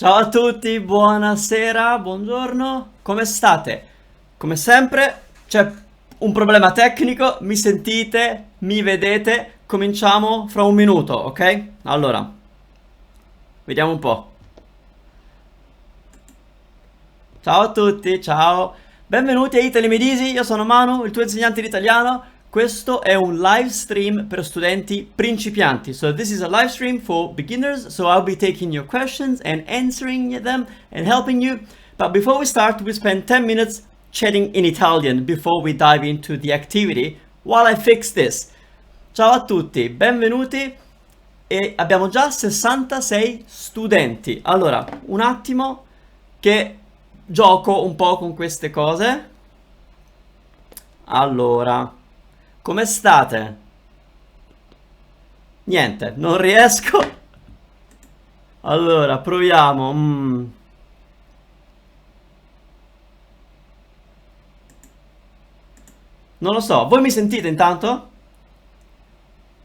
Ciao a tutti, buonasera, buongiorno, come state? Come sempre c'è un problema tecnico, mi sentite, mi vedete? Cominciamo fra un minuto, ok? Allora, vediamo un po'. Ciao a tutti, ciao. Benvenuti a Italy Medisi, io sono Manu, il tuo insegnante di italiano. Questo è un live stream per studenti principianti. So this is a live stream for beginners, so I'll be taking your questions and answering them and helping you. But before we start, we spend 10 minutes chatting in Italian before we dive into the activity while I fix this. Ciao a tutti, benvenuti e abbiamo già 66 studenti. Allora, un attimo che gioco un po' con queste cose. Allora, come state? Niente, non riesco. Allora, proviamo. Non lo so, voi mi sentite intanto?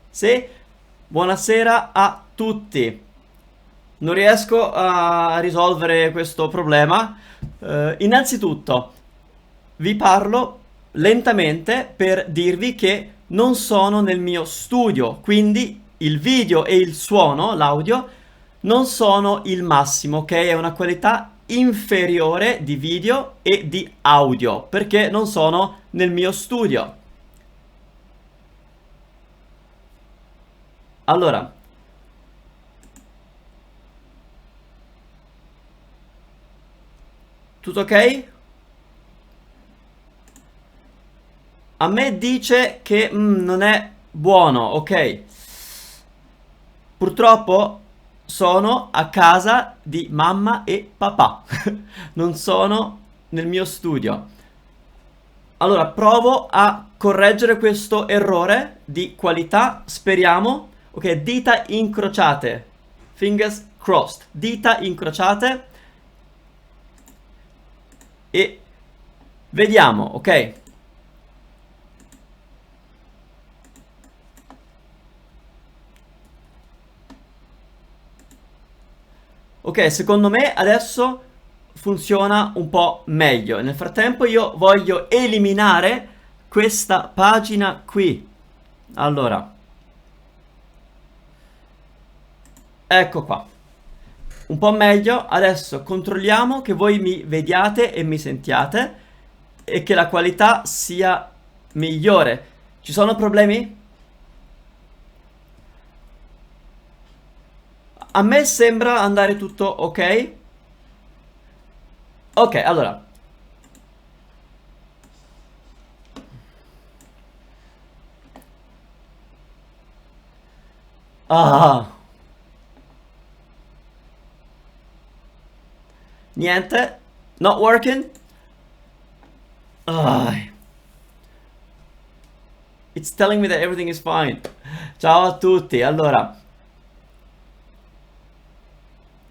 Sì? Buonasera a tutti. Non riesco a risolvere questo problema. Innanzitutto, vi parlo lentamente per dirvi che non sono nel mio studio, quindi il video e il suono, l'audio, non sono il massimo, ok? È una qualità inferiore di video e di audio, perché non sono nel mio studio. Allora, tutto ok? A me dice che non è buono, ok? Purtroppo sono a casa di mamma e papà, non sono nel mio studio. Allora, provo a correggere questo errore di qualità, speriamo. Ok, dita incrociate, fingers crossed, dita incrociate e vediamo, ok? Ok, secondo me adesso funziona un po' meglio. Nel frattempo io voglio eliminare questa pagina qui. Allora, ecco qua. Un po' meglio. Adesso controlliamo che voi mi vediate e mi sentiate e che la qualità sia migliore. Ci sono problemi? A me sembra andare tutto ok. Ok, allora. Ah, niente. Not working. Ah, it's telling me that everything is fine. Ciao a tutti. Allora,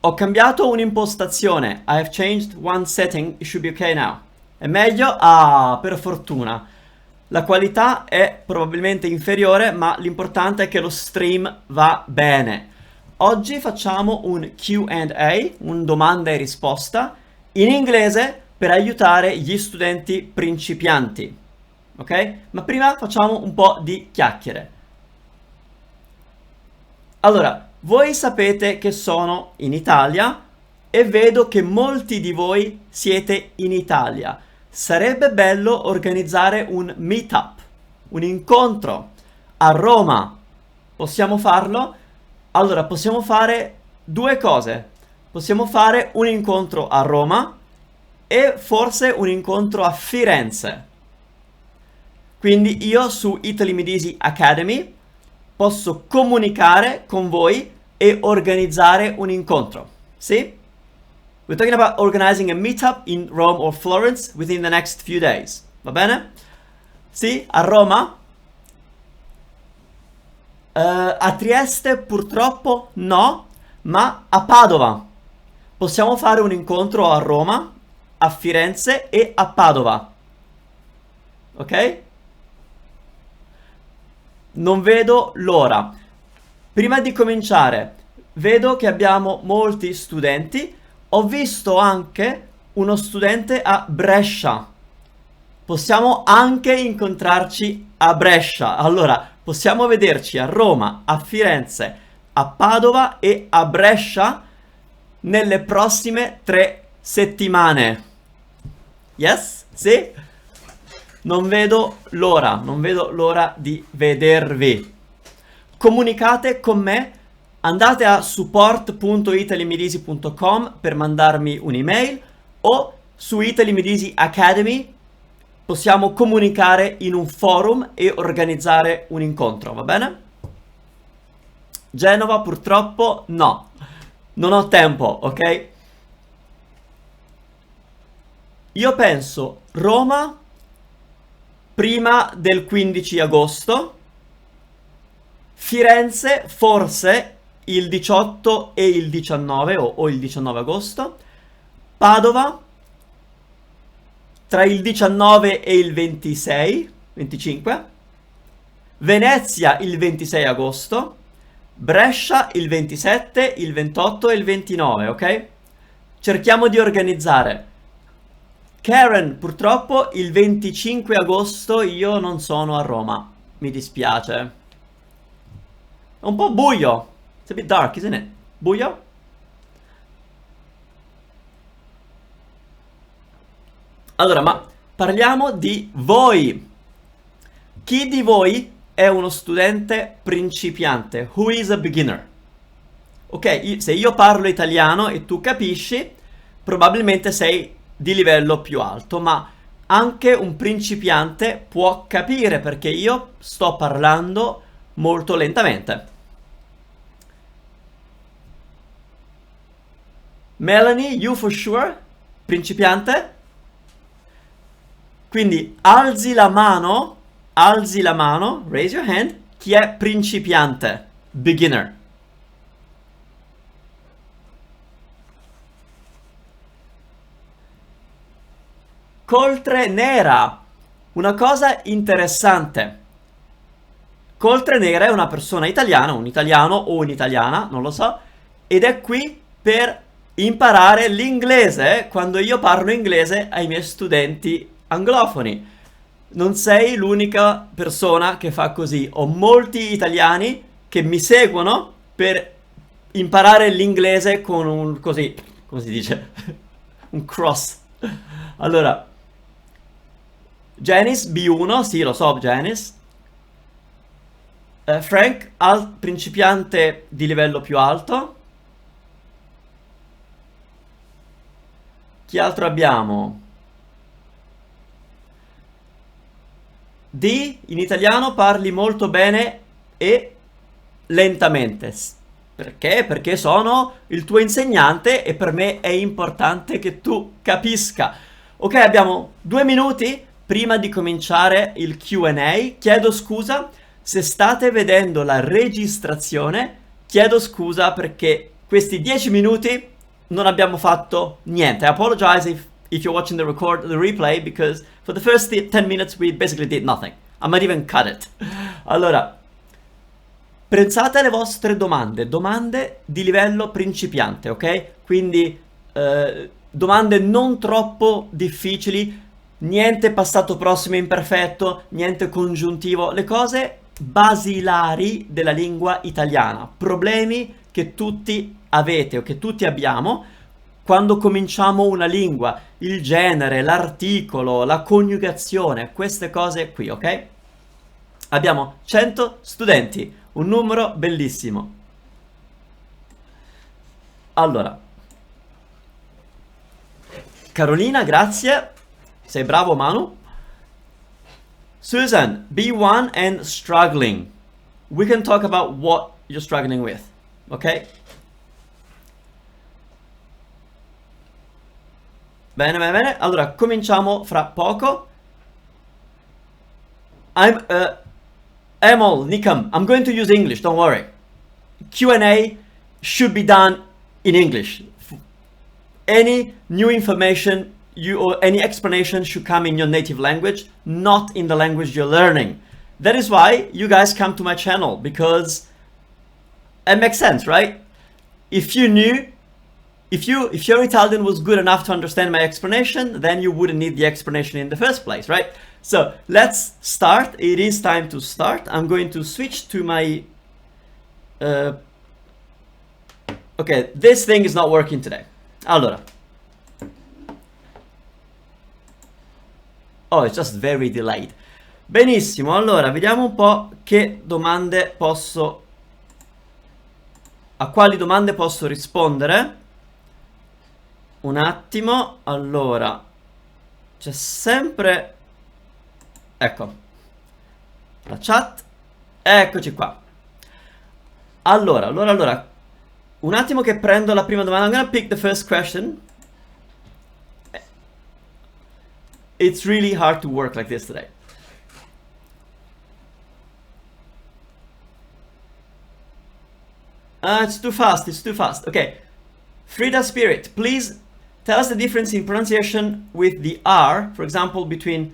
ho cambiato un'impostazione. I have changed one setting. It should be okay now. È meglio? Ah, per fortuna. La qualità è probabilmente inferiore, ma l'importante è che lo stream va bene. Oggi facciamo un Q&A, un domanda e risposta, in inglese per aiutare gli studenti principianti. Ok? Ma prima facciamo un po' di chiacchiere. Allora, voi sapete che sono in Italia e vedo che molti di voi siete in Italia. Sarebbe bello organizzare un meetup, un incontro a Roma. Possiamo farlo? Allora, possiamo fare due cose. Possiamo fare un incontro a Roma e forse un incontro a Firenze. Quindi io su Italy Medisi Academy posso comunicare con voi e organizzare un incontro. Sì? We're talking about organizing a meetup in Rome or Florence within the next few days. Va bene? Sì? A Roma? A Trieste purtroppo no, ma a Padova. Possiamo fare un incontro a Roma, a Firenze e a Padova. Ok? Non vedo l'ora. Prima di cominciare, vedo che abbiamo molti studenti. ho visto anche uno studente a Brescia. Possiamo anche incontrarci a Brescia. Allora, possiamo vederci a Roma, a Firenze, a Padova e a Brescia nelle prossime 3 settimane. Yes? Sì? Non vedo l'ora di vedervi. Comunicate con me, andate a support.italymedisi.com per mandarmi un'email o su Italy Medisi Academy possiamo comunicare in un forum e organizzare un incontro, va bene? Genova purtroppo no, non ho tempo, ok? Io penso Roma prima del 15 agosto, Firenze forse il 18 e il 19 o il 19 agosto, Padova tra il 19 e il 26, 25, Venezia il 26 agosto, Brescia il 27, il 28 e il 29, ok? Cerchiamo di organizzare. Karen, purtroppo il 25 agosto io non sono a Roma, mi dispiace. È un po' buio. It's a bit dark, isn't it? Buio? Allora, ma parliamo di voi. Chi di voi è uno studente principiante? Who is a beginner? Ok, se io parlo italiano e tu capisci, probabilmente sei di livello più alto, ma anche un principiante può capire perché io sto parlando molto lentamente. Melanie, you for sure? Principiante? Quindi alzi la mano, raise your hand, chi è principiante, beginner. Coltre nera, una cosa interessante. Coltre nera è una persona italiana, un italiano o un'italiana, non lo so, ed è qui per imparare l'inglese quando io parlo inglese ai miei studenti anglofoni. Non sei l'unica persona che fa così. Ho molti italiani che mi seguono per imparare l'inglese con un così, come si dice? Un cross. Allora, Janice B1, sì, lo so, Janice. Frank, principiante di livello più alto. Chi altro abbiamo? D, in italiano parli molto bene e lentamente. Perché? Perché sono il tuo insegnante e per me è importante che tu capisca. Ok, abbiamo 2 minuti prima di cominciare il Q&A. Chiedo scusa se state vedendo la registrazione. Chiedo scusa perché questi 10 minuti non abbiamo fatto niente. I apologize if you're watching the replay, because for the first 10 minutes we basically did nothing. I might even cut it. Allora, pensate alle vostre domande di livello principiante, ok? Quindi domande non troppo difficili, niente passato prossimo imperfetto, niente congiuntivo, le cose basilari della lingua italiana, problemi che tutti avete o che tutti abbiamo quando cominciamo una lingua, il genere, l'articolo, la coniugazione, queste cose qui, ok? Abbiamo 100 studenti, un numero bellissimo. Allora, Carolina, grazie, sei bravo Manu. Susan, B1 and struggling. We can talk about what you're struggling with, ok? Bene, bene, bene. Allora, cominciamo fra poco. Emil, Nikam, I'm going to use English, don't worry. Q&A should be done in English. Any new information or any explanation should come in your native language, not in the language you're learning. That is why you guys come to my channel, because it makes sense, right? If you knew if your Italian was good enough to understand my explanation, then you wouldn't need the explanation in the first place, right? So let's start. It is time to start. I'm going to switch to my okay, this thing is not working today. Allora. Oh, it's just very delayed. Benissimo, allora vediamo un po' che domande posso... a quali domande posso rispondere. Un attimo, allora... c'è sempre... ecco. La chat. Eccoci qua. Allora. Un attimo che prendo la prima domanda. I'm gonna pick the first question. It's really hard to work like this today. It's too fast, it's too fast. Okay. Frida Spirit, please tell us the difference in pronunciation with the R, for example, between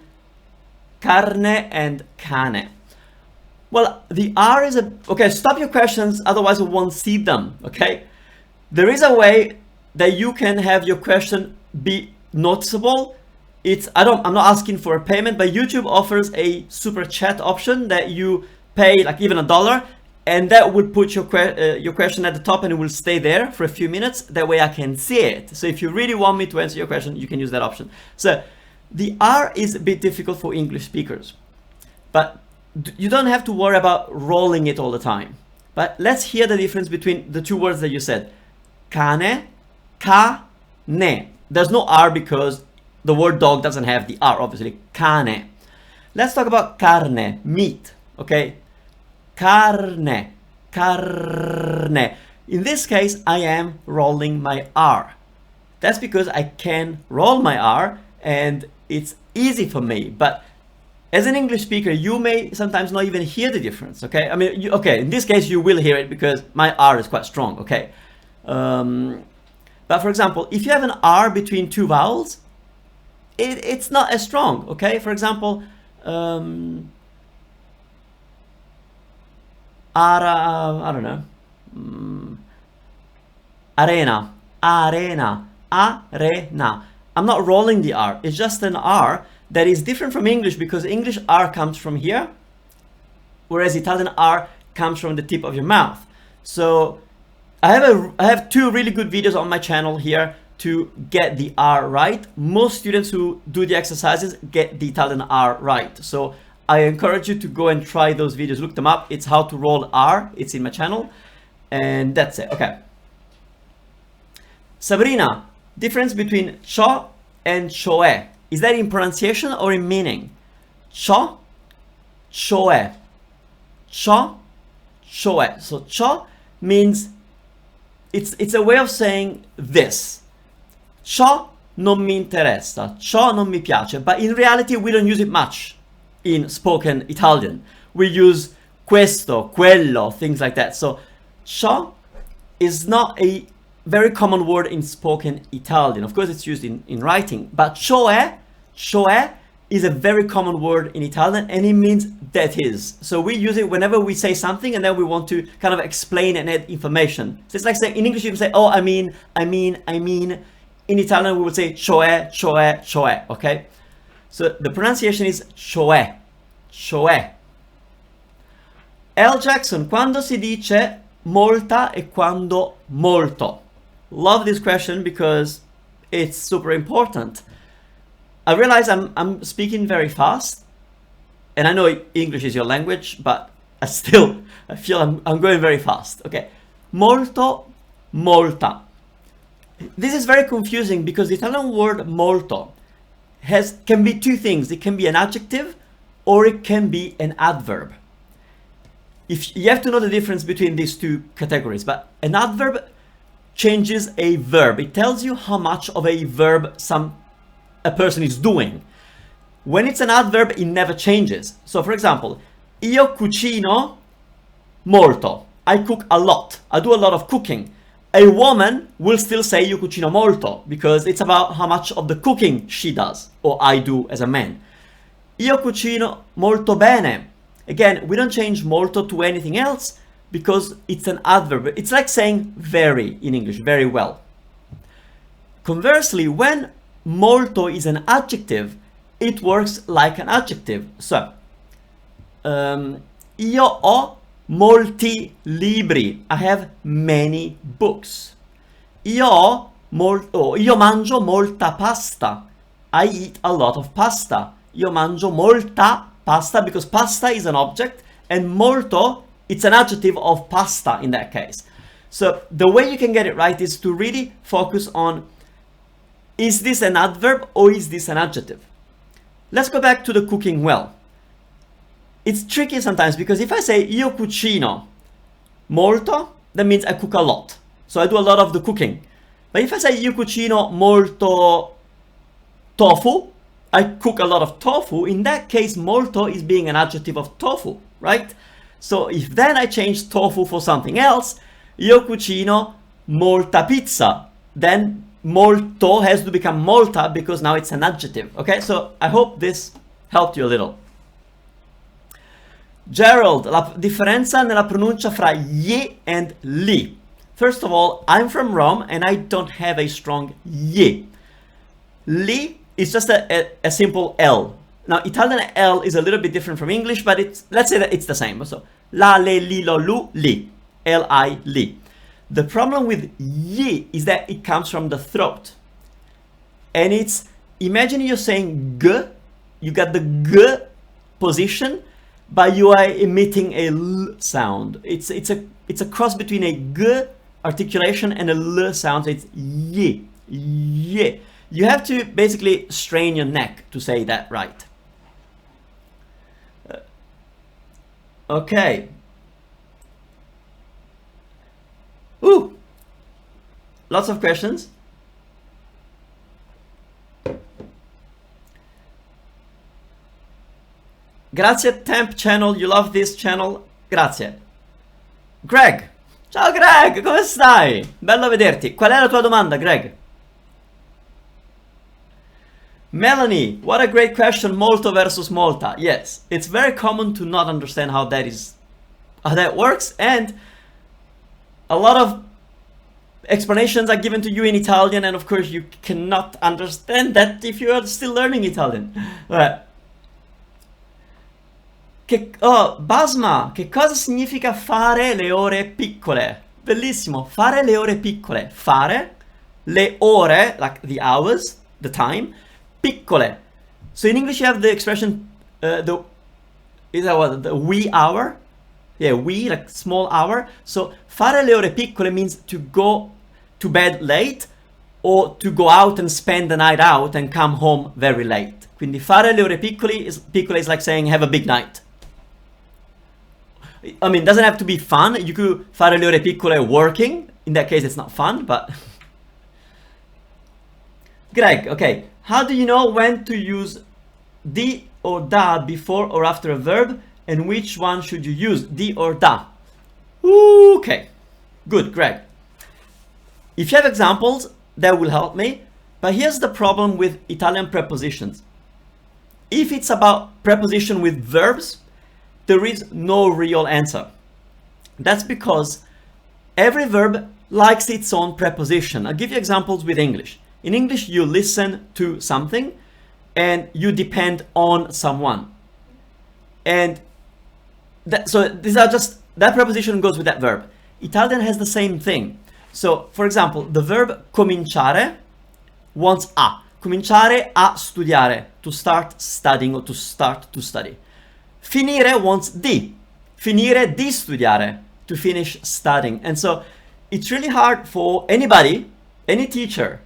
carne and cane. Well, the R is a... okay, stop your questions, otherwise we won't see them, okay? There is a way that you can have your question be noticeable. I'm not asking for a payment, but YouTube offers a super chat option that you pay like even $1, and that will put your question at the top and it will stay there for a few minutes. That way I can see it. So if you really want me to answer your question, you can use that option. So the R is a bit difficult for English speakers, but you don't have to worry about rolling it all the time. But let's hear the difference between the two words that you said. Cane, cane. There's no R because the word dog doesn't have the R, obviously. Cane. Let's talk about carne, meat, okay? Carne, carne. In this case, I am rolling my R. That's because I can roll my R and it's easy for me. But as an English speaker, you may sometimes not even hear the difference, okay? I mean, okay, in this case, you will hear it because my R is quite strong, okay? But for example, if you have an R between two vowels, it's not as strong, okay? For example, I don't know, arena, arena, arena. I'm not rolling the R, it's just an R that is different from English because English R comes from here, whereas Italian R comes from the tip of your mouth. So I have two really good videos on my channel here to get the R right. Most students who do the exercises get the Italian R right. So I encourage you to go and try those videos. Look them up. It's how to roll R. It's in my channel. And that's it. Okay. Sabrina, difference between ciò and cioè. Is that in pronunciation or in meaning? Ciò, cioè. Ciò, cioè. So ciò means it's a way of saying this. Ciò non mi interessa. Ciò non mi piace. But in reality, we don't use it much in spoken Italian. We use questo, quello, things like that. So ciò is not a very common word in spoken Italian. Of course, it's used in writing. But cioè is a very common word in Italian and it means that is. So we use it whenever we say something and then we want to kind of explain and add information. So it's like saying in English you can say, oh, I mean. In Italian we would say cioè, okay? So the pronunciation is cioè. L. Jackson, quando si dice molta e quando molto? Love this question because it's super important. I realize I'm speaking very fast, and I know English is your language, but I feel I'm going very fast. Okay, molto, molta. This is very confusing because the Italian word molto can be two things. It can be an adjective or it can be an adverb. If you have to know the difference between these two categories, but an adverb changes a verb. It tells you how much of a verb a person is doing. When it's an adverb, it never changes. So for example, io cucino molto. I cook a lot. I do a lot of cooking. A woman will still say io cucino molto because it's about how much of the cooking she does or I do as a man. Io cucino molto bene. Again, we don't change molto to anything else because it's an adverb. It's like saying very in English, very well. Conversely, when molto is an adjective, it works like an adjective. So, io ho molti libri. I have many books. Io mangio molta pasta. I eat a lot of pasta. Io mangio molta pasta because pasta is an object and molto, it's an adjective of pasta in that case. So the way you can get it right is to really focus on, is this an adverb or is this an adjective? Let's go back to the cooking well. It's tricky sometimes because if I say io cucino molto, that means I cook a lot. So I do a lot of the cooking. But if I say io cucino molto tofu, I cook a lot of tofu. In that case, molto is being an adjective of tofu, right? So if then I change tofu for something else, io cucino molta pizza, then molto has to become molta because now it's an adjective. Okay, so I hope this helped you a little. Gerald, la differenza nella pronuncia fra ye and li. First of all, I'm from Rome and I don't have a strong ye. Li is just a simple L. Now, Italian L is a little bit different from English, but let's say that it's the same. So, la, le, li, lo, lu, li. L-I, li. The problem with ye is that it comes from the throat. And it's, imagine you're saying g, you got the g position, but you are emitting a l sound. It's a cross between a g articulation and a l sound. So it's ye, ye. You have to basically strain your neck to say that right. Okay. Ooh, lots of questions. Grazie Temp Channel, you love this channel. Grazie. Greg. Ciao Greg, come stai? Bello vederti. Qual è la tua domanda, Greg? Melanie, what a great question, molto versus molta. Yes, it's very common to not understand how that works, and a lot of explanations are given to you in Italian, and of course you cannot understand that if you are still learning Italian. Basma, che cosa significa fare le ore piccole? Bellissimo, fare le ore piccole. Fare le ore, like the hours, the time, piccole. So in English you have the expression, the wee hour. Yeah, wee, like small hour. So fare le ore piccole means to go to bed late or to go out and spend the night out and come home very late. Quindi fare le ore piccole is like saying have a big night. I mean, it doesn't have to be fun. You could fare le ore piccole working. In that case, it's not fun, but... Greg, okay. How do you know when to use di or da before or after a verb? And which one should you use, di or da? Okay. Good, Greg. If you have examples, that will help me. But here's the problem with Italian prepositions. If it's about preposition with verbs, there is no real answer. That's because every verb likes its own preposition. I'll give you examples with English. In English, you listen to something and you depend on someone. And so these are just, that preposition goes with that verb. Italian has the same thing. So, for example, the verb cominciare wants a. Cominciare a studiare, to start studying or to start to study. Finire wants di. Finire di studiare, to finish studying. And so it's really hard for anybody, any teacher,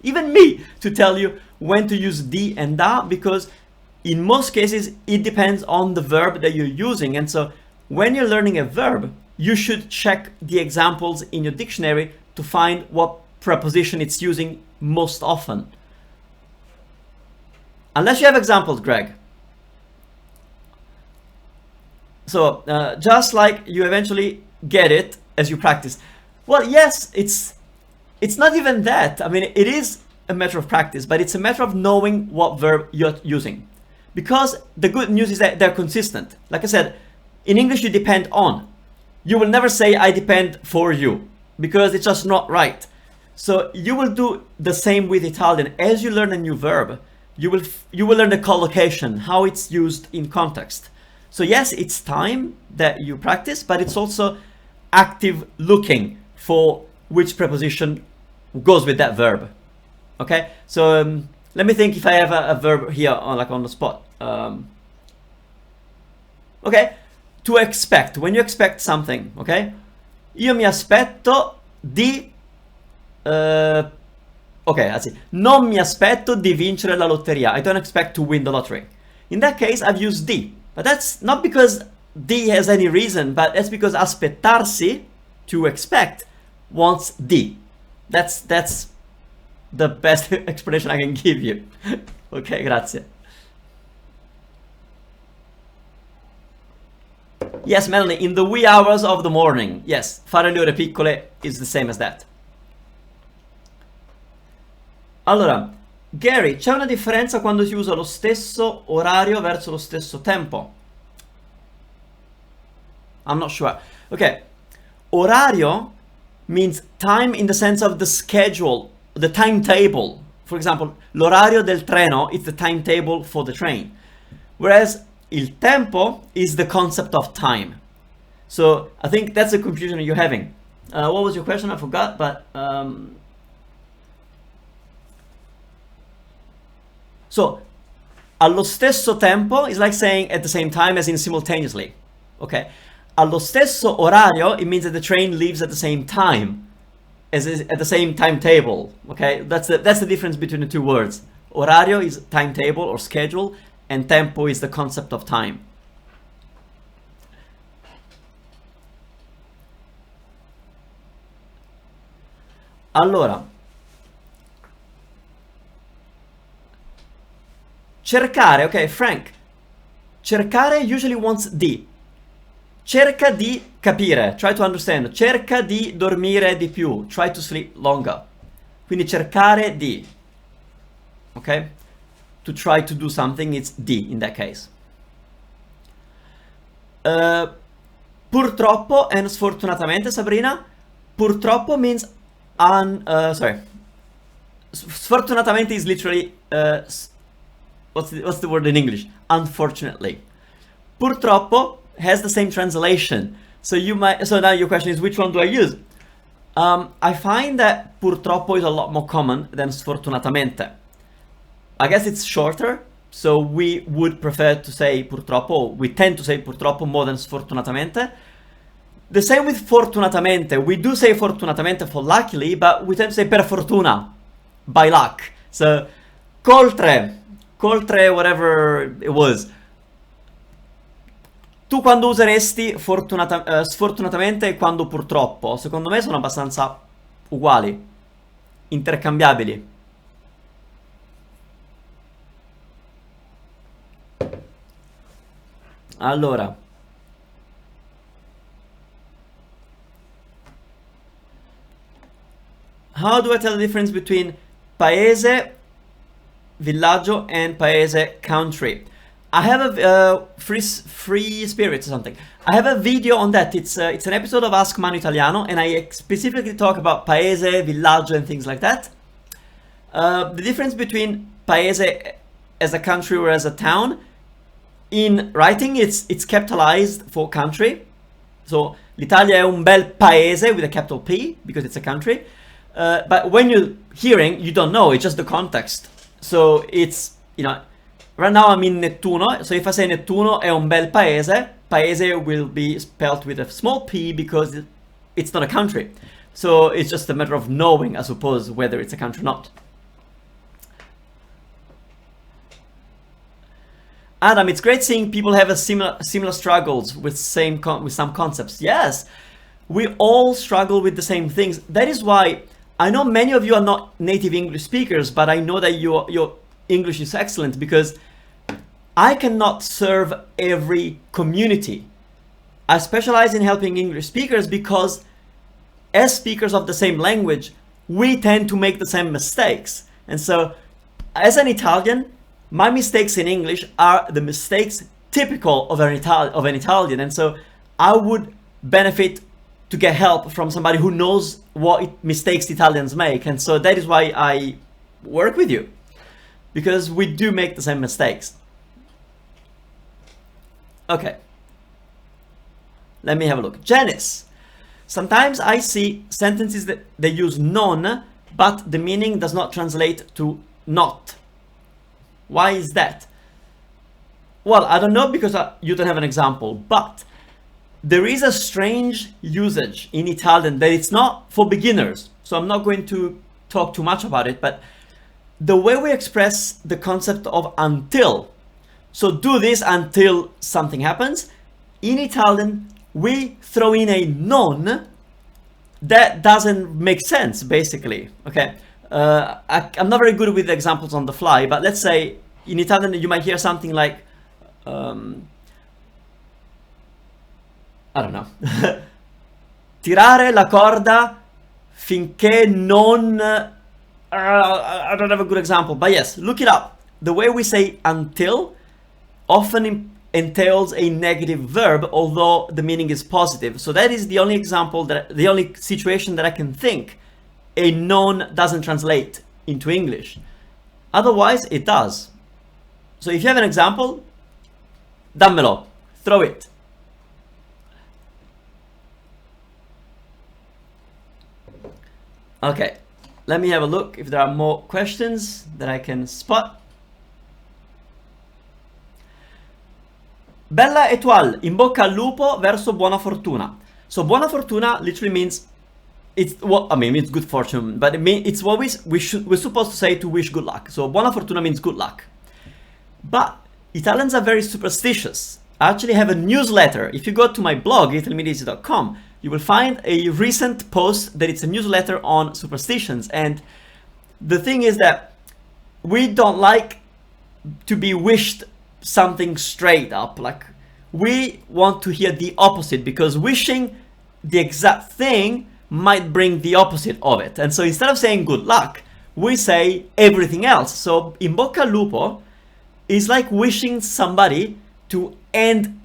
even me, to tell you when to use di and da, because in most cases it depends on the verb that you're using. And so when you're learning a verb, you should check the examples in your dictionary to find what preposition it's using most often. Unless you have examples, Greg. So just like you eventually get it as you practice. Well, yes, it's not even that. I mean, it is a matter of practice, but it's a matter of knowing what verb you're using. Because the good news is that they're consistent. Like I said, in English you depend on. You will never say I depend for you, because it's just not right. So you will do the same with Italian. As you learn a new verb, you will learn the collocation, how it's used in context. So yes, it's time that you practice, but it's also active looking for which preposition goes with that verb. Okay, so let me think if I have a verb here on the spot. Okay, to expect, when you expect something, okay? Io mi aspetto di... okay, anzi, non mi aspetto di vincere la lotteria. I don't expect to win the lottery. In that case, I've used di. But that's not because di has any reason, but that's because aspettarsi, to expect, wants di. That's the best explanation I can give you. Ok, grazie. Yes, Melanie, in the wee hours of the morning. Yes, fare le ore piccole is the same as that. Allora, Gary, c'è una differenza quando si usa lo stesso orario verso lo stesso tempo? I'm not sure. Okay, orario means time in the sense of the schedule, the timetable. For example, l'orario del treno is the timetable for the train. Whereas il tempo is the concept of time. So I think that's the confusion you're having. What was your question? I forgot, but... So, allo stesso tempo is like saying at the same time, as in simultaneously. Okay. Allo stesso orario, it means that the train leaves at the same time, as at the same timetable. Okay. That's the difference between the two words. Orario is timetable or schedule, and tempo is the concept of time. Allora, cercare, ok, Frank. Cercare usually wants di. Cerca di capire, try to understand. Cerca di dormire di più, try to sleep longer. Quindi cercare di. Ok? To try to do something, it's di in that case. Purtroppo and sfortunatamente, Sabrina. Purtroppo means sorry. Sfortunatamente is literally what's the word in English? Unfortunately. Purtroppo has the same translation. So now your question is, which one do I use? I find that purtroppo is a lot more common than sfortunatamente. I guess it's shorter, so we would prefer to say purtroppo. We tend to say purtroppo more than sfortunatamente. The same with fortunatamente. We do say fortunatamente for luckily, but we tend to say per fortuna, by luck. So coltre, whatever it was. Tu quando useresti sfortunatamente e quando purtroppo? Secondo me sono abbastanza uguali, intercambiabili. Allora, how do I tell the difference between paese, villaggio, and paese, country? I have a free spirit or something. I have a video on that. It's an episode of Ask Manu Italiano, and I specifically talk about paese, villaggio, and things like that. The difference between paese as a country or as a town, in writing it's capitalized for country. So l'Italia è un bel paese with a capital P because it's a country. But when you're hearing, you don't know. It's just the context. So it's, right now I'm in Nettuno, so if I say Nettuno è un bel paese, paese will be spelled with a small p because it's not a country. So it's just a matter of knowing, I suppose, whether it's a country or not. Adam, it's great seeing people have a similar struggles with some concepts. Yes, we all struggle with the same things. That is why I know many of you are not native English speakers, but I know that your English is excellent because I cannot serve every community. I specialize in helping English speakers because as speakers of the same language, we tend to make the same mistakes. And so as an Italian, my mistakes in English are the mistakes typical of an Italian. And so I would benefit to get help from somebody who knows what mistakes Italians make. And so that is why I work with you, because we do make the same mistakes. Okay. Let me have a look. Janice. Sometimes I see sentences that they use non, but the meaning does not translate to not. Why is that? Well, I don't know, because you don't have an example, but there is a strange usage in Italian that it's not for beginners. So I'm not going to talk too much about it, but the way we express the concept of until. So do this until something happens. In Italian, we throw in a non that doesn't make sense, basically. Okay, I'm not very good with examples on the fly, but let's say in Italian you might hear something like, I don't know, tirare la corda finché non... I don't have a good example, but yes, look it up. The way we say until often entails a negative verb, although the meaning is positive. So that is the only example, the only situation that I can think a non doesn't translate into English. Otherwise, it does. So if you have an example, dammelo, throw it. Okay, let me have a look if there are more questions that I can spot. Bella étoile, in bocca al lupo verso buona fortuna. So buona fortuna literally means, it's what I mean, it's good fortune, but it's what we're supposed to say to wish good luck. So buona fortuna means good luck. But Italians are very superstitious. I actually have a newsletter. If you go to my blog, italmediaeasy.com, you will find a recent post that it's a newsletter on superstitions. And the thing is that we don't like to be wished something straight up. Like, we want to hear the opposite, because wishing the exact thing might bring the opposite of it. And so instead of saying good luck, we say everything else. So in bocca al lupo is like wishing somebody to end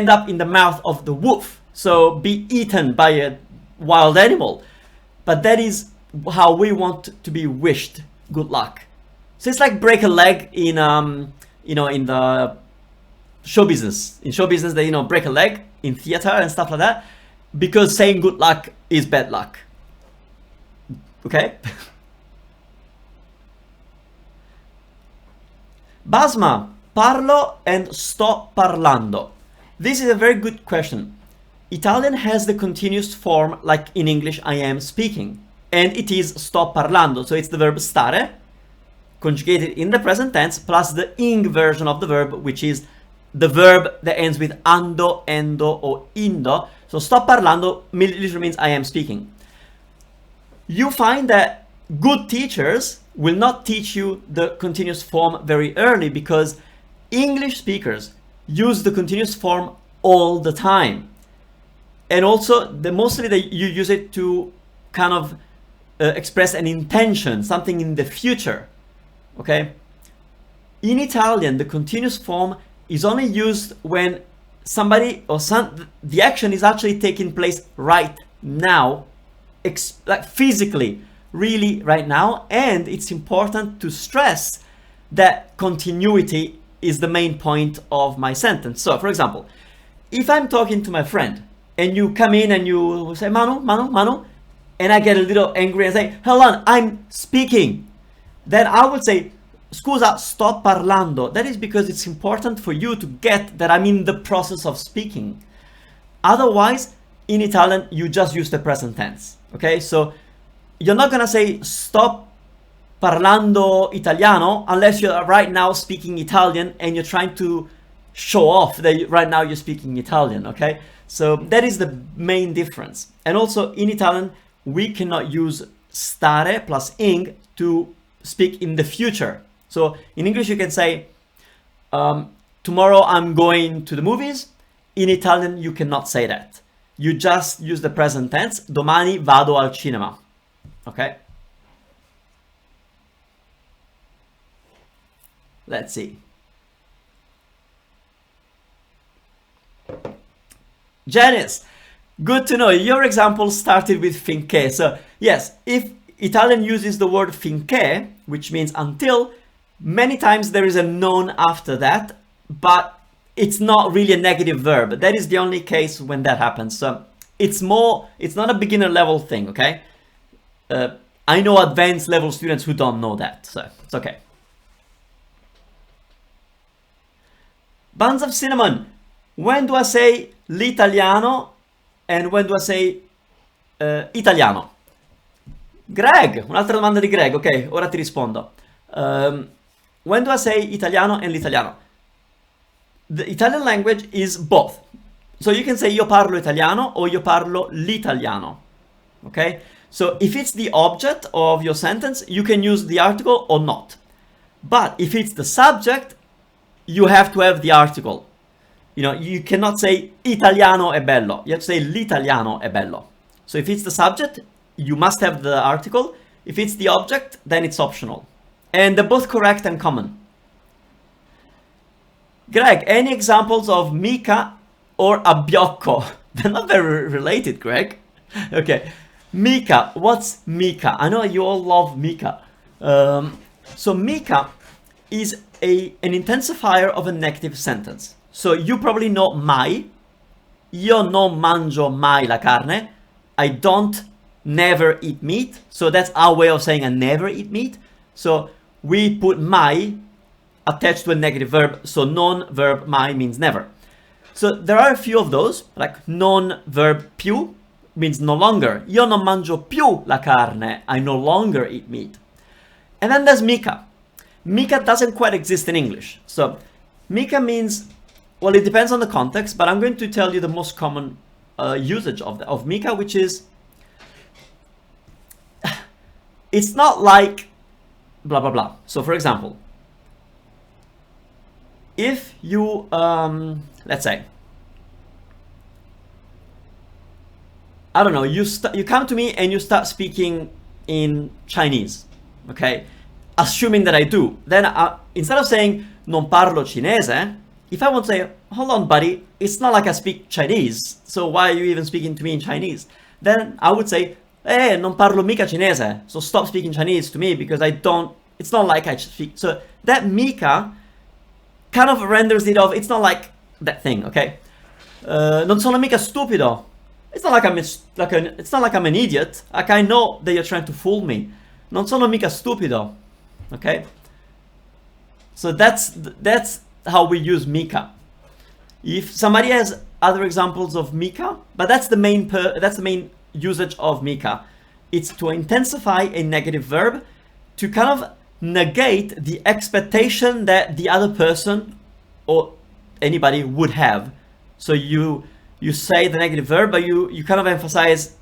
up in the mouth of the wolf, so be eaten by a wild animal. But that is how we want to be wished good luck. So it's like break a leg in in the show business. In show business, they break a leg in theater and stuff like that, because saying good luck is bad luck. Okay? Basma, parlo and sto parlando. This is a very good question. Italian has the continuous form like in English I am speaking, and it is sto parlando. So it's the verb stare conjugated in the present tense plus the ing version of the verb, which is the verb that ends with ando, endo, or indo. So sto parlando literally means I am speaking. You find that good teachers will not teach you the continuous form very early, because English speakers use the continuous form all the time. And also, mostly you use it to kind of express an intention, something in the future. Okay? In Italian, the continuous form is only used when somebody or the action is actually taking place right now, like physically, really right now. And it's important to stress that continuity is the main point of my sentence. So, for example, if I'm talking to my friend and you come in and you say, Manu, Manu, Manu, and I get a little angry and say, hold on, I'm speaking, then I would say, scusa, sto parlando. That is because it's important for you to get that I'm in the process of speaking. Otherwise, in Italian, you just use the present tense. Okay, so you're not gonna say sto parlando italiano unless you're right now speaking Italian and you're trying to show off that right now you're speaking Italian. Okay, so that is the main difference. And also in Italian, we cannot use stare plus ing to speak in the future. So in English you can say, tomorrow I'm going to the movies. In Italian you cannot say that. You just use the present tense, domani vado al cinema. Okay? Let's see. Janice, Good to know. Your example started with finché. So yes, if Italian uses the word finché, which means until, many times there is a non after that, but it's not really a negative verb. That is the only case when that happens. So it's not a beginner level thing, okay? I know advanced level students who don't know that, so it's okay. Buns of cinnamon. When do I say l'italiano and when do I say italiano? Greg, un'altra domanda di Greg, ok, ora ti rispondo. When do I say italiano and l'italiano? The Italian language is both. So you can say io parlo italiano or io parlo l'italiano. Okay? So if it's the object of your sentence, you can use the article or not. But if it's the subject, you have to have the article. You know, you cannot say italiano è bello. You have to say l'italiano è bello. So if it's the subject, you must have the article. If it's the object, then it's optional. And they're both correct and common. Greg, any examples of Mika or a Bioco? They're not very related, Greg. Okay. Mika, what's Mika? I know you all love Mika. So Mika is an intensifier of a negative sentence. So you probably know mai. Io non mangio mai la carne. I don't never eat meat. So that's our way of saying I never eat meat. So we put mai attached to a negative verb. So non-verb mai means never. So there are a few of those, like non-verb più means no longer. Io non mangio più la carne. I no longer eat meat. And then there's Mika. Mika doesn't quite exist in English. So Mika means, well, it depends on the context, but I'm going to tell you the most common usage of Mika, which is, it's not like blah, blah, blah. So for example, if you, let's say, I don't know, you come to me and you start speaking in Chinese, okay? Assuming that I do, then instead of saying non parlo cinese, if I want to say, hold on, buddy, it's not like I speak Chinese, so why are you even speaking to me in Chinese? Then I would say, non parlo mica cinese, so stop speaking Chinese to me because it's not like I speak. So that Mika kind of renders it off. It's not like that thing, okay? Non sono mica stupido. It's not like it's not like I'm an idiot. Like I know that you're trying to fool me. Non sono mica stupido, okay? So that's how we use Mika. If somebody has other examples of Mika, but that's the main usage of Mika. It's to intensify a negative verb to kind of negate the expectation that the other person or anybody would have. So you say the negative verb, but you kind of emphasize,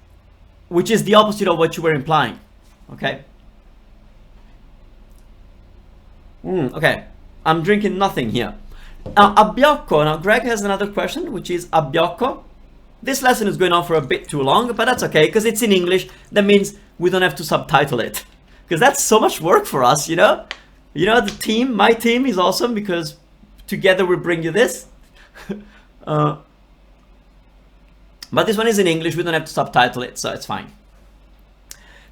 which is the opposite of what you were implying. Okay? Okay, I'm drinking nothing here. Now, a Bioco. Now, Greg has another question, which is a Bioco. This lesson is going on for a bit too long, but that's okay, because it's in English. That means we don't have to subtitle it. Because that's so much work for us, you know? You know, my team is awesome, because together we bring you this. But this one is in English, we don't have to subtitle it, so it's fine.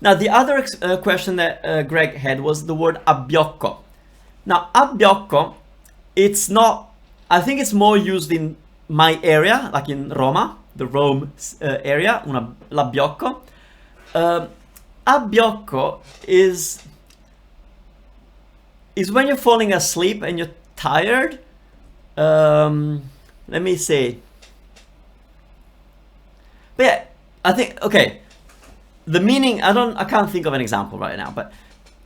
Now, the other question that Greg had was the word abbiocco. Now, abbiocco, it's not, I think it's more used in my area, like in Roma, the Rome area, l'abbiocco. Abbiocco is when you're falling asleep and you're tired. Let me see. But yeah, I think, okay, the meaning, I can't think of an example right now, but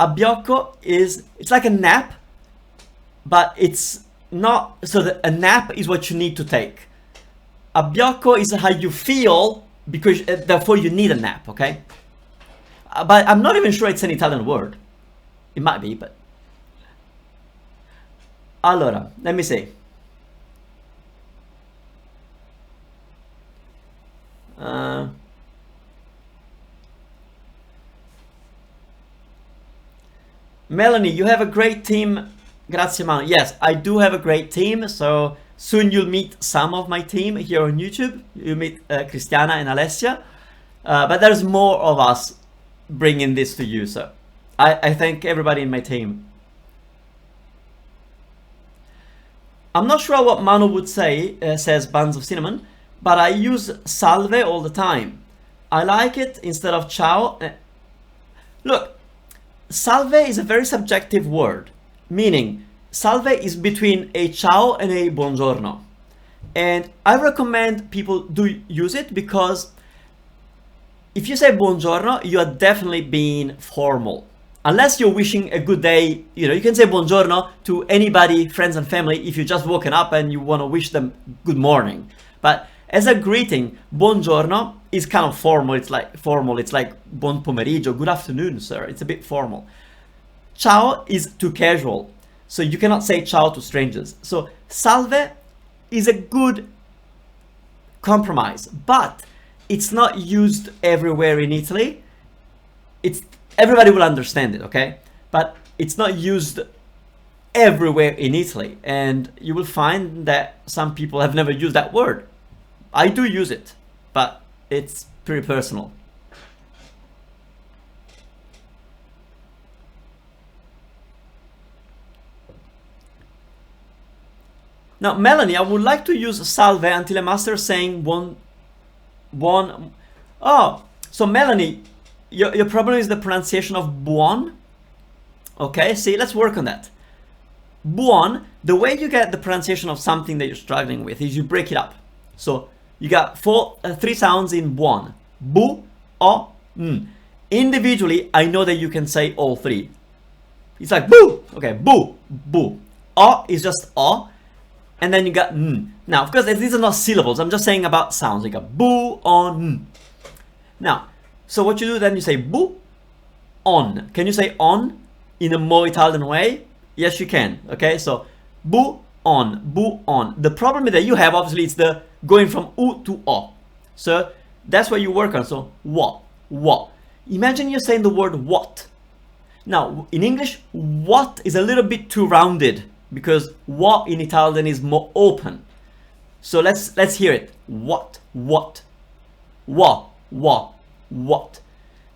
abbiocco it's like a nap, but it's not, so a nap is what you need to take. Abbiocco is how you feel, because therefore you need a nap, okay? But I'm not even sure it's an Italian word. It might be, but... Allora, let me see. Melanie, you have a great team. Grazie, Manu. Yes, I do have a great team, so Soon you'll meet some of my team here on YouTube. You'll meet Cristiana and Alessia. But there's more of us bringing this to you. So I thank everybody in my team. I'm not sure what Manu would say, says Buns of Cinnamon, but I use salve all the time. I like it instead of ciao. Look, salve is a very subjective word, meaning salve is between a ciao and a buongiorno. And I recommend people do use it because if you say buongiorno, you are definitely being formal. Unless you're wishing a good day, you can say buongiorno to anybody, friends and family, if you just woken up and you want to wish them good morning. But as a greeting, buongiorno is kind of formal. It's like buon pomeriggio, good afternoon, sir. It's a bit formal. Ciao is too casual, so you cannot say ciao to strangers. So salve is a good compromise, but it's not used everywhere in Italy. Everybody will understand it, okay? But it's not used everywhere in Italy, and you will find that some people have never used that word. I do use it, but it's pretty personal. Now, Melanie, I would like to use salve until a master saying buon. Oh, so Melanie, your problem is the pronunciation of buon. Okay, see, let's work on that. Buon, the way you get the pronunciation of something that you're struggling with is you break it up. So you got three sounds in buon. Bu, o, n. Individually, I know that you can say all three. It's like boo. Okay, boo, boo. O is just o. And then you got n. Now, of course, these are not syllables. I'm just saying about sounds. You got boo, on. Now, so what you do then, you say boo, on. Can you say on in a more Italian way? Yes, you can. Okay, so boo, on, boo, on. The problem that you have, obviously, is the going from u to o. So that's what you work on. So what. Imagine you're saying the word what. Now, in English, what is a little bit too rounded because what in Italian is more open. So let's hear it. What.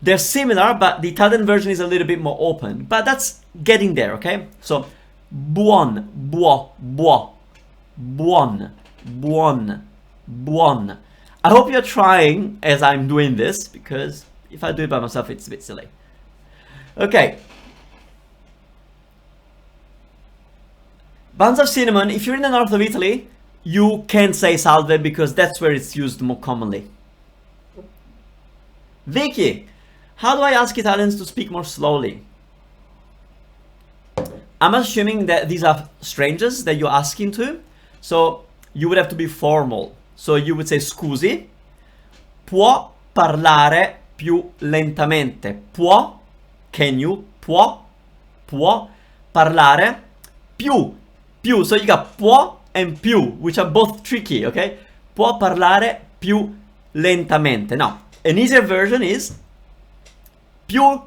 They're similar, but the Italian version is a little bit more open. But that's getting there, okay? So buon, buon. I hope you're trying as I'm doing this, because if I do it by myself, it's a bit silly. Okay. Buns of Cinnamon, if you're in the north of Italy, you can say salve because that's where it's used more commonly. Vikki, how do I ask Italians to speak more slowly? I'm assuming that these are strangers that you're asking to, so you would have to be formal. So you would say scusi, può parlare più lentamente. Può, can you, può parlare più. So you got può and più, which are both tricky, okay? Può parlare più lentamente. Now, an easier version is più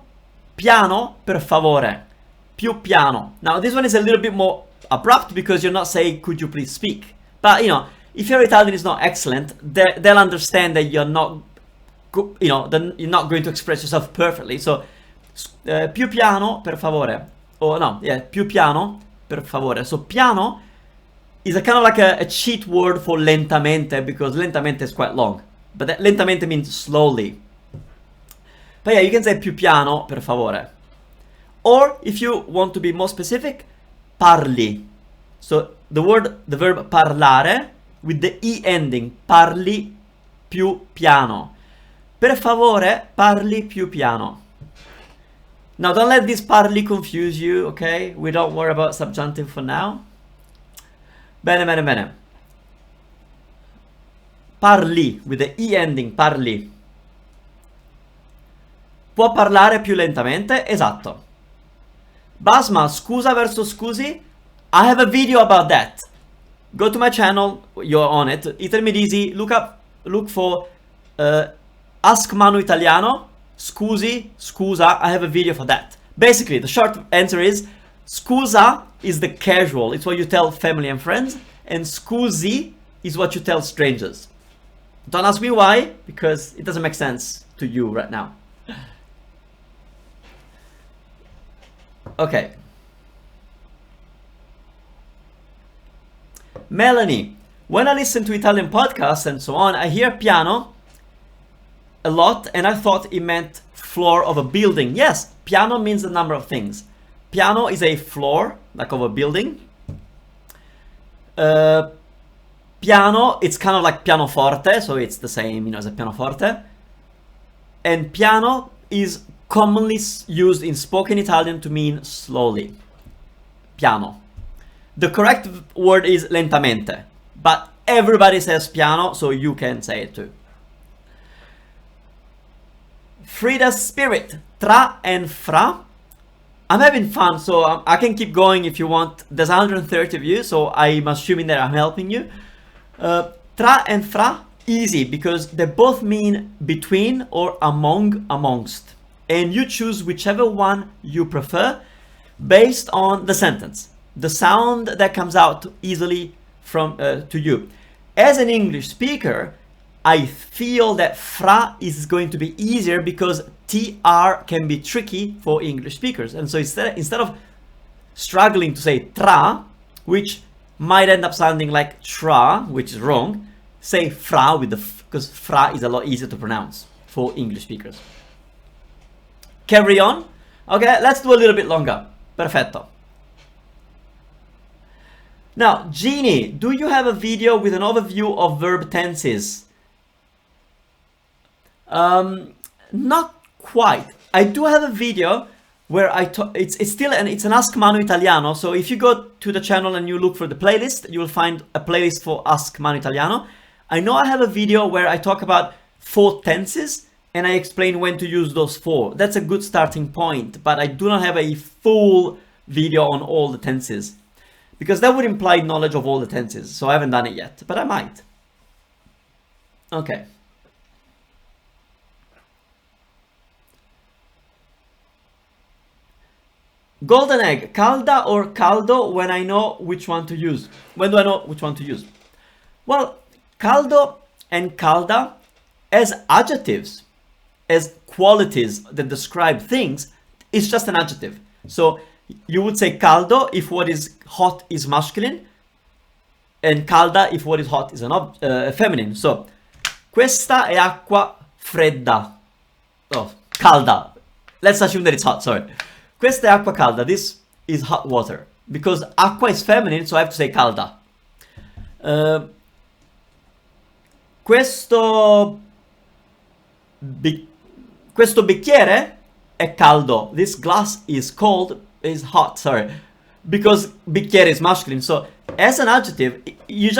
piano per favore. Più piano. Now, this one is a little bit more abrupt because you're not saying, could you please speak? But, if your Italian is not excellent, they'll understand that you're not, you're not going to express yourself perfectly. So, più piano per favore. Più piano per favore. So, piano is a kind of like a cheat word for lentamente because lentamente is quite long. But that lentamente means slowly. But yeah, you can say più piano per favore. Or if you want to be more specific, parli. So the verb parlare with the e ending, parli più piano. Per favore, parli più piano. Now don't let this parli confuse you, okay? We don't worry about subjunctive for now. Bene. Parli, with the e ending, parli. Può parlare più lentamente? Esatto. Basma, scusa versus scusi? I have a video about that. Go to my channel, you're on it. Italy look for Ask Manu Italiano. Scusi, scusa, I have a video for that. Basically, the short answer is, scusa is the casual. It's what you tell family and friends. and scusi is what you tell strangers. Don't ask me why, because it doesn't make sense to you right now. Okay. Melanie, when I listen to Italian podcasts and so on, I hear piano a lot and I thought it meant floor of a building. Yes, piano means a number of things. Piano is a floor, like of a building. Piano, it's kind of like pianoforte, so it's the same, you know, as a pianoforte. And piano is commonly used in spoken Italian to mean slowly. Piano. The correct word is lentamente, but everybody says piano, so you can say it too. Frida's spirit, tra and fra. I'm having fun, so I can keep going if you want. There's 130 of you, so I'm assuming that I'm helping you. Tra and fra, easy, because they both mean between or among, amongst. And you choose whichever one you prefer based on the sentence, the sound that comes out easily from to you. As an English speaker, I feel that fra is going to be easier because TR can be tricky for English speakers. And so instead of struggling to say tra, which might end up sounding like tra, which is wrong, say fra with the f, because fra is a lot easier to pronounce for English speakers. Carry on. Okay, let's do a little bit longer. Perfetto. Now, Jeannie, do you have a video with an overview of verb tenses? Not quite. I do have a video where it's an Ask Manu Italiano. So if you go to the channel and you look for the playlist, you will find a playlist for Ask Manu Italiano. I know I have a video where I talk about 4 tenses and I explain when to use those 4. That's a good starting point, but I do not have a full video on all the tenses because that would imply knowledge of all the tenses. So I haven't done it yet, but I might. Okay. Golden egg, calda or caldo when I know which one to use. When do I know which one to use? Well, caldo and calda as adjectives, as qualities that describe things, it's just an adjective. So you would say caldo if what is hot is masculine, and calda if what is hot is feminine. So, questa è acqua fredda. Oh, calda. Let's assume that it's hot, sorry. Questa è acqua calda. This is hot water. Because acqua is feminine, so I have to say calda. Questo bicchiere è caldo. This glass is hot, sorry. Because bicchiere is masculine. So as an adjective, it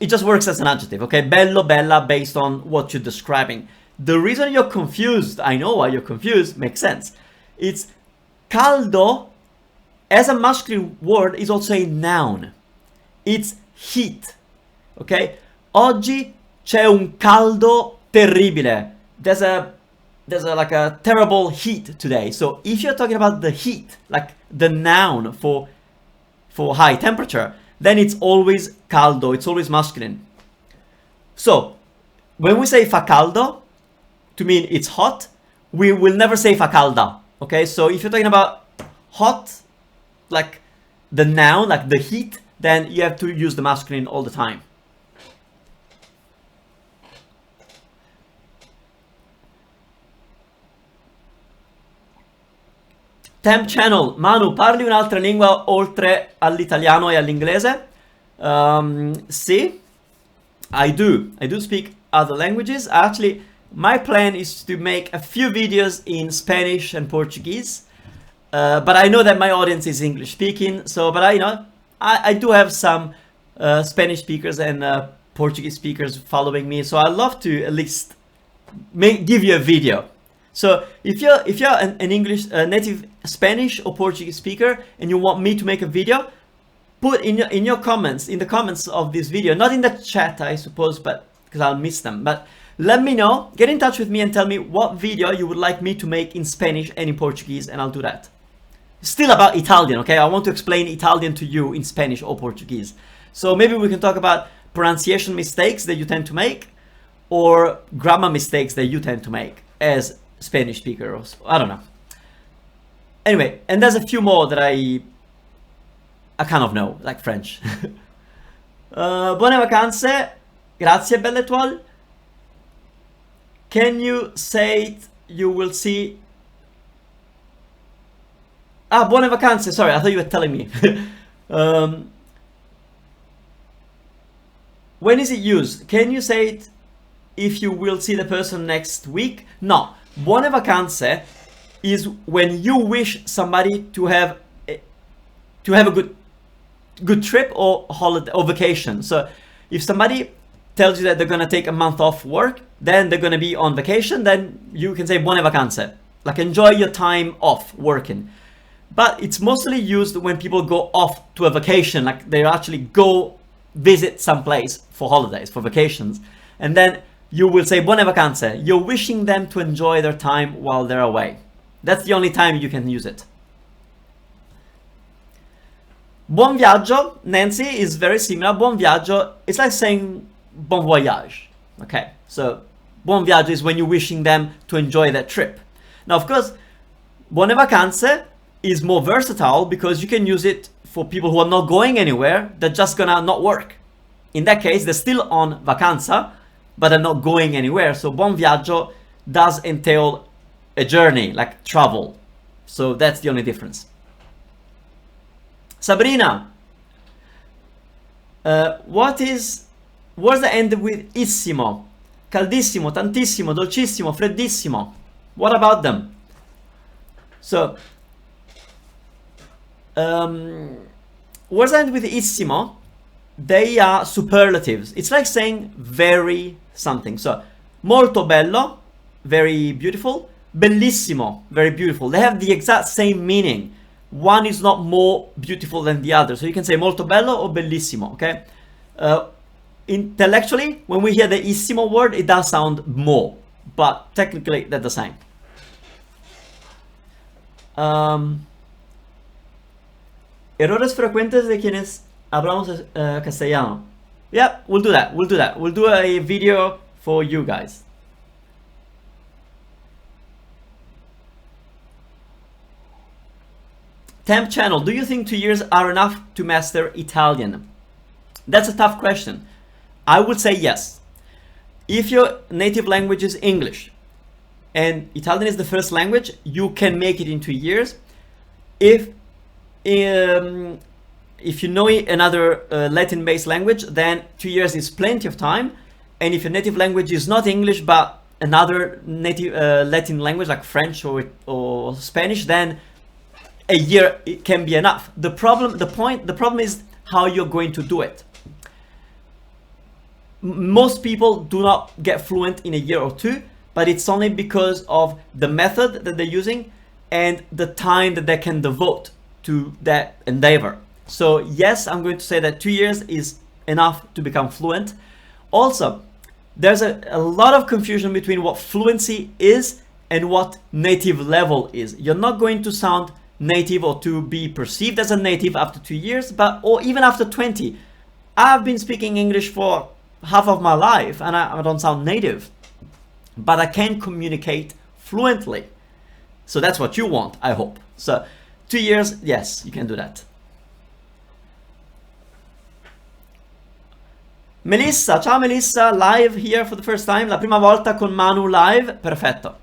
just works as an adjective, okay? Bello, bella, based on what you're describing. The reason you're confused, I know why you're confused, makes sense. It's caldo, as a masculine word, is also a noun. It's heat, okay? Oggi c'è un caldo terribile. There's like a terrible heat today. So if you're talking about the heat, like the noun for high temperature, then it's always caldo. It's always masculine. So when we say fa caldo to mean it's hot, we will never say fa calda. Okay, so if you're talking about hot, like the noun, like the heat, then you have to use the masculine all the time. Temp channel, Manu, parli un'altra lingua oltre all'italiano e all'inglese? Sì, I do. I do speak other languages. Actually, my plan is to make a few videos in Spanish and Portuguese. But I know that my audience is English speaking. So, but I do have some Spanish speakers and Portuguese speakers following me. So I'd love to at least give you a video. So if you're an English native Spanish or Portuguese speaker and you want me to make a video, put in the comments of this video, not in the chat, I suppose, but because I'll miss them. But let me know, get in touch with me and tell me what video you would like me to make in Spanish and in Portuguese, and I'll do that. Still about Italian, okay? I want to explain Italian to you in Spanish or Portuguese. So maybe we can talk about pronunciation mistakes that you tend to make, or grammar mistakes that you tend to make as Spanish speakers. I don't know. Anyway, and there's a few more that I kind of know, like French. Buone vacanze. Grazie, belle étoile. Can you say it? You will see. Ah, buone vacanze. Sorry, I thought you were telling me. When is it used? Can you say it if you will see the person next week? No. Buone vacanze is when you wish somebody to have a good trip or holiday or vacation. So if somebody tells you that they're gonna take a month off work, then they're gonna be on vacation, then you can say buone vacanze, like enjoy your time off working. But it's mostly used when people go off to a vacation, like they actually go visit some place for holidays, for vacations, and then you will say buone vacanze. You're wishing them to enjoy their time while they're away. That's the only time you can use it. Buon viaggio, Nancy, is very similar. Buon viaggio, it's like saying bon voyage. Okay, so buon viaggio is when you're wishing them to enjoy that trip. Now, of course, buone vacanze is more versatile because you can use it for people who are not going anywhere. They're just gonna not work. In that case, they're still on vacanza, but they're not going anywhere. So buon viaggio does entail a journey, like travel. So that's the only difference. Sabrina, what's the end with issimo? Caldissimo, tantissimo, dolcissimo, freddissimo. What about them? So, words that end with issimo, they are superlatives. It's like saying very something. So, molto bello, very beautiful. Bellissimo, very beautiful. They have the exact same meaning. One is not more beautiful than the other. So you can say molto bello or bellissimo, okay? Intellectually, when we hear the issimo word, it does sound more, but technically they're the same. Errores frecuentes de quienes hablamos castellano. Yeah, we'll do that. We'll do that. We'll do a video for you guys. Temp channel, do you think 2 years are enough to master Italian? That's a tough question. I would say yes. If your native language is English and Italian is the first language, you can make it in 2 years. If you know another Latin-based language, then 2 years is plenty of time. And if your native language is not English but another native Latin language like French or Spanish, then a year it can be enough. The problem is how you're going to do it. Most people do not get fluent in a year or two, but it's only because of the method that they're using and the time that they can devote to that endeavor. So yes, I'm going to say that 2 years is enough to become fluent. Also, there's a lot of confusion between what fluency is and what native level is. You're not going to sound native or to be perceived as a native after 2 years, or even after 20. I've been speaking English for half of my life and I don't sound native, but I can communicate fluently. So that's what you want, I hope. So 2 years, yes, you can do that. Melissa, ciao Melissa, live here for the first time, la prima volta con Manu live, perfetto.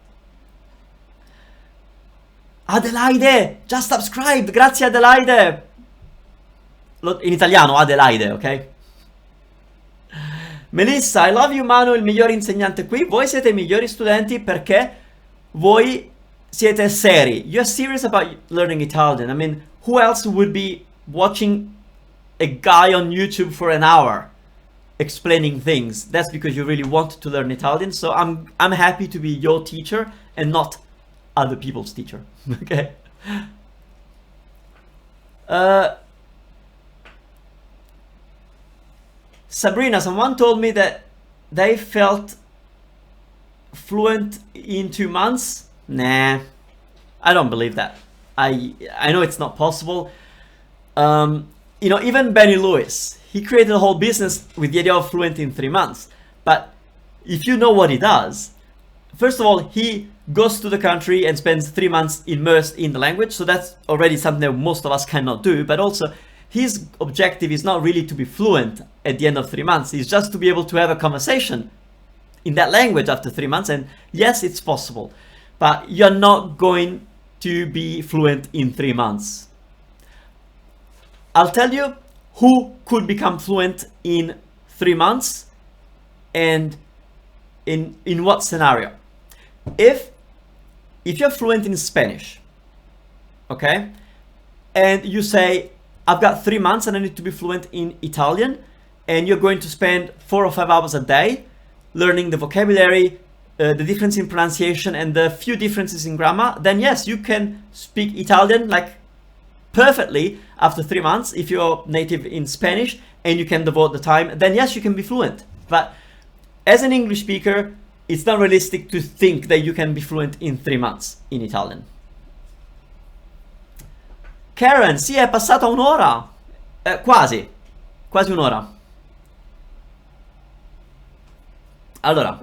Adelaide, just subscribed, grazie Adelaide. In italiano, Adelaide, ok? Melissa, I love you Manu, il miglior insegnante qui. Voi siete i migliori studenti perché voi siete seri. You're serious about learning Italian. I mean, who else would be watching a guy on YouTube for an hour explaining things? That's because you really want to learn Italian. So I'm happy to be your teacher and not other people's teacher. Okay. Sabrina, someone told me that they felt fluent in 2 months. Nah, I don't believe that. I know it's not possible. you know, even Benny Lewis, he created a whole business with the idea of fluent in 3 months. But if you know what he does, first of all, he goes to the country and spends 3 months immersed in the language. So that's already something that most of us cannot do. But also, his objective is not really to be fluent at the end of 3 months. It's just to be able to have a conversation in that language after 3 months. And yes, it's possible. But you're not going to be fluent in 3 months. I'll tell you who could become fluent in 3 months and in what scenario. If you're fluent in Spanish, okay, and you say, I've got 3 months and I need to be fluent in Italian, and you're going to spend 4 or 5 hours a day learning the vocabulary, the difference in pronunciation, and the few differences in grammar, then yes, you can speak Italian like perfectly after 3 months. If you're native in Spanish and you can devote the time, then yes, you can be fluent. But as an English speaker, it's not realistic to think that you can be fluent in 3 months in Italian. Karen, sì, è passata un'ora. Quasi un'ora. Allora.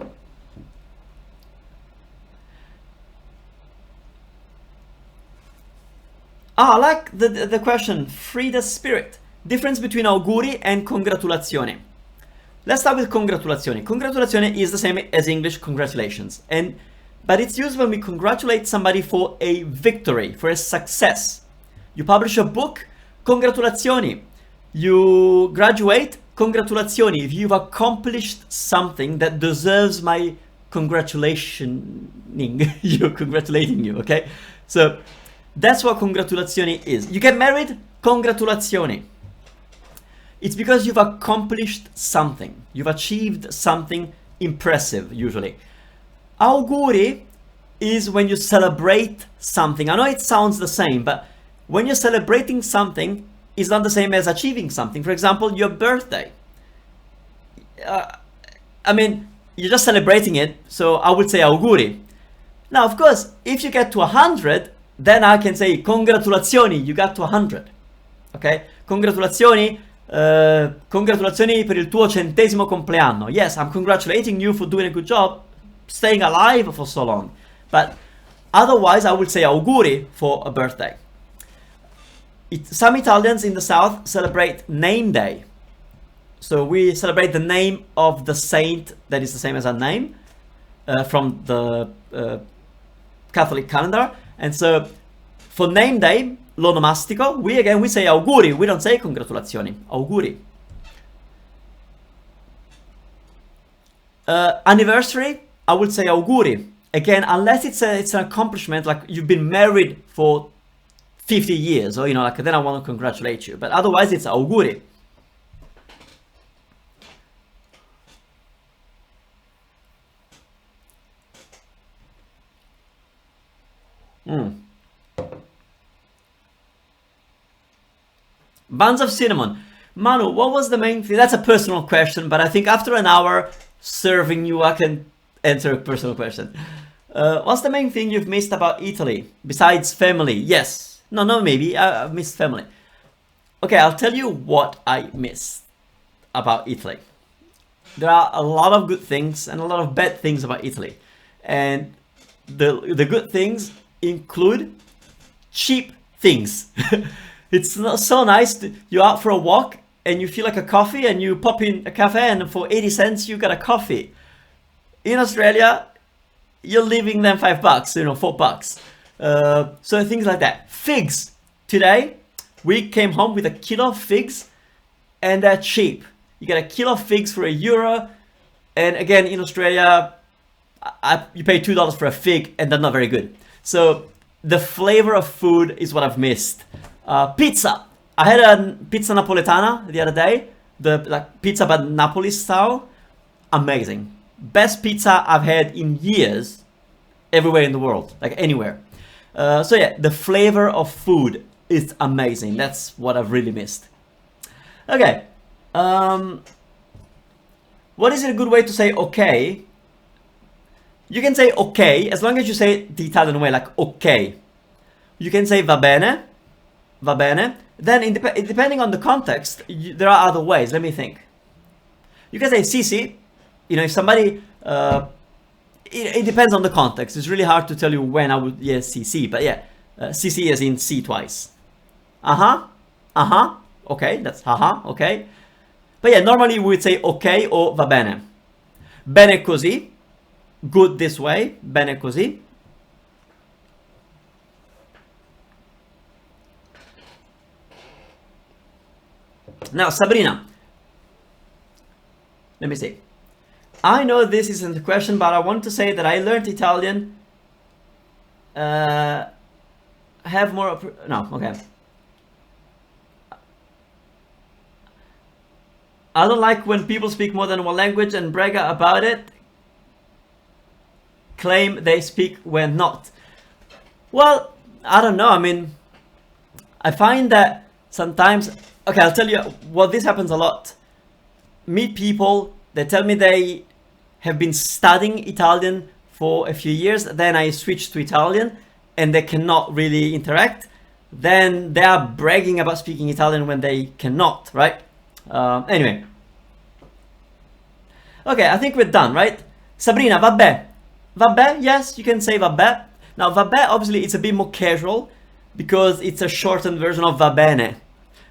I like the question, free the spirit. Difference between auguri and congratulazioni. Let's start with congratulazioni. Congratulazioni is the same as English congratulations. But it's used when we congratulate somebody for a victory, for a success. You publish a book, congratulazioni. You graduate, congratulazioni. If you've accomplished something that deserves my congratulating you, okay? So that's what congratulazioni is. You get married, congratulazioni. It's because you've accomplished something. You've achieved something impressive, usually. Auguri is when you celebrate something. I know it sounds the same, but when you're celebrating something, it's not the same as achieving something. For example, your birthday. I mean, you're just celebrating it, so I would say auguri. Now, of course, if you get to 100, then I can say congratulazioni, you got to 100. Okay? Congratulazioni per il tuo 100° compleanno. Yes, I'm congratulating you for doing a good job, staying alive for so long. But otherwise, I would say auguri for a birthday. Some Italians in the south celebrate name day. So we celebrate the name of the saint that is the same as our name from the Catholic calendar. And so for name day, l'onomastico, we say auguri. We don't say congratulazioni. Auguri. Anniversary, I would say auguri. Again, unless it's an accomplishment, like you've been married for 50 years, or like then I want to congratulate you. But otherwise, it's auguri. Buns of cinnamon. Manu, what was the main thing? That's a personal question, but I think after an hour serving you, I can answer a personal question. What's the main thing you've missed about Italy? Besides family? Yes. No, maybe. I've missed family. Okay, I'll tell you what I missed about Italy. There are a lot of good things and a lot of bad things about Italy. And the good things include cheap things. It's not so nice. You're out for a walk and you feel like a coffee and you pop in a cafe and for 80 cents you got a coffee. In Australia, you're leaving them $5, $4. So things like that. Figs. Today, we came home with a kilo of figs and they're cheap. You get a kilo of figs for €1. And again, in Australia, you pay $2 for a fig and they're not very good. So the flavor of food is what I've missed. Pizza. I had a pizza napoletana the other day. The pizza but Napoli style. Amazing. Best pizza I've had in years everywhere in the world. Like anywhere. So yeah, the flavor of food is amazing. That's what I've really missed. Okay. What is a good way to say okay? You can say okay as long as you say it the Italian way, like okay. You can say va bene. Then, depending on the context, there are other ways. Let me think. You can say Sisi. You know, if somebody, it depends on the context. It's really hard to tell you when I would, yes, Sisi. But yeah, Sisi as in see twice. Okay, that's okay. But yeah, normally we would say ok or va bene. Bene così. Good this way. Bene così. Now, Sabrina. Let me see. I know this isn't a question, but I want to say that I learned Italian. Have more... No, okay. I don't like when people speak more than one language and brag about it. Claim they speak when not. Well, I don't know. I mean, I find that sometimes... Okay, I'll tell you what, this happens a lot. Meet people, they tell me they have been studying Italian for a few years, then I switch to Italian and they cannot really interact. Then they are bragging about speaking Italian when they cannot, right? Anyway. Okay, I think we're done, right? Sabrina, vabbè. Vabbè, yes, you can say vabbè. Now, vabbè, obviously, it's a bit more casual because it's a shortened version of va bene.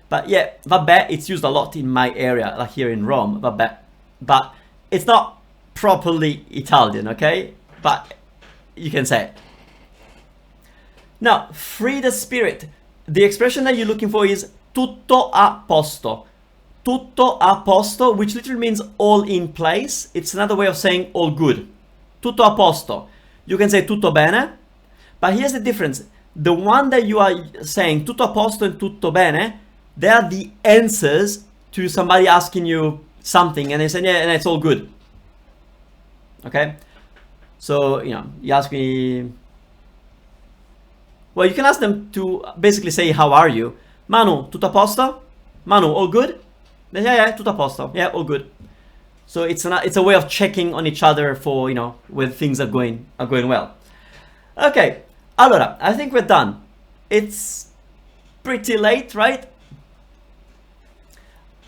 But yeah, vabbè, it's used a lot in my area, like here in Rome, vabbè. But it's not properly Italian, okay? But you can say it. Now, free the spirit. The expression that you're looking for is tutto a posto. Tutto a posto, which literally means all in place. It's another way of saying all good. Tutto a posto. You can say tutto bene, but here's the difference. The one that you are saying, tutto a posto and tutto bene, they are the answers to somebody asking you something, and they say, yeah, and it's all good. Okay? So, you know, you ask me... Well, you can ask them to basically say, how are you? Manu, tutto a posto? Manu, all good? Then, yeah, tutto a posto. Yeah, all good. So it's a way of checking on each other for, you know, when things are going well. Okay, allora, I think we're done. It's pretty late, right?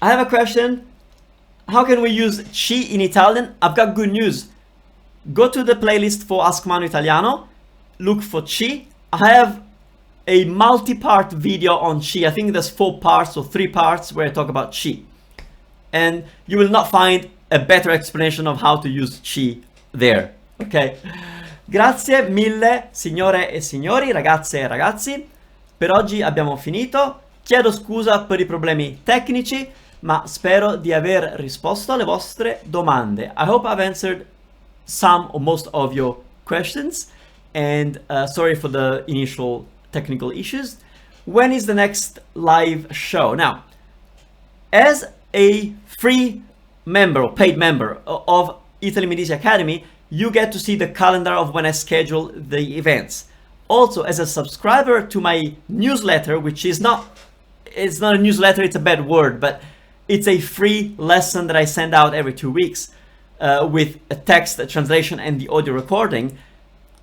I have a question. How can we use ci in Italian? I've got good news. Go to the playlist for Ask Manu Italiano. Look for ci. I have a multi-part video on ci. I think there's 4 parts or 3 parts where I talk about ci. And you will not find a better explanation of how to use ci there. Ok? Grazie mille, signore e signori, ragazze e ragazzi. Per oggi abbiamo finito. Chiedo scusa per i problemi tecnici, ma spero di aver risposto alle vostre domande. I hope I've answered some or most of your questions, and sorry for the initial technical issues. When is the next live show? Now, as a free member or paid member of Italy Medici Academy, you get to see the calendar of when I schedule the events. Also, as a subscriber to my newsletter, which is it's not a newsletter, it's a bad word, but it's a free lesson that I send out every 2 weeks with a text, a translation, and the audio recording.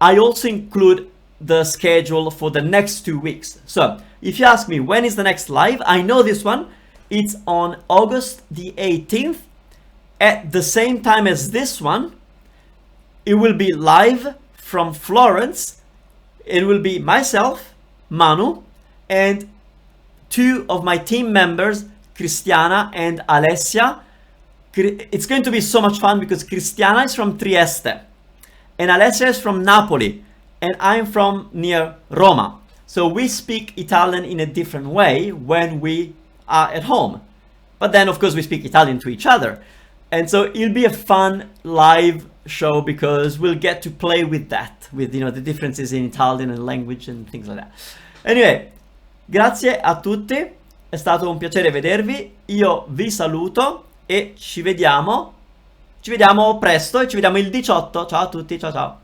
I also include the schedule for the next 2 weeks. So if you ask me when is the next live, I know this one. It's on August the 18th at the same time as this one. It will be live from Florence. It will be myself, Manu, and 2 of my team members, Cristiana and Alessia. It's going to be so much fun because Cristiana is from Trieste and Alessia is from Napoli and I'm from near Roma. So we speak Italian in a different way when we are at home. But then of course we speak Italian to each other. And so it'll be a fun live show because we'll get to play with that, with, you know, the differences in Italian and language and things like that. Anyway, grazie a tutti, è stato un piacere vedervi, io vi saluto e ci vediamo presto e ci vediamo il 18. Ciao a tutti, ciao ciao.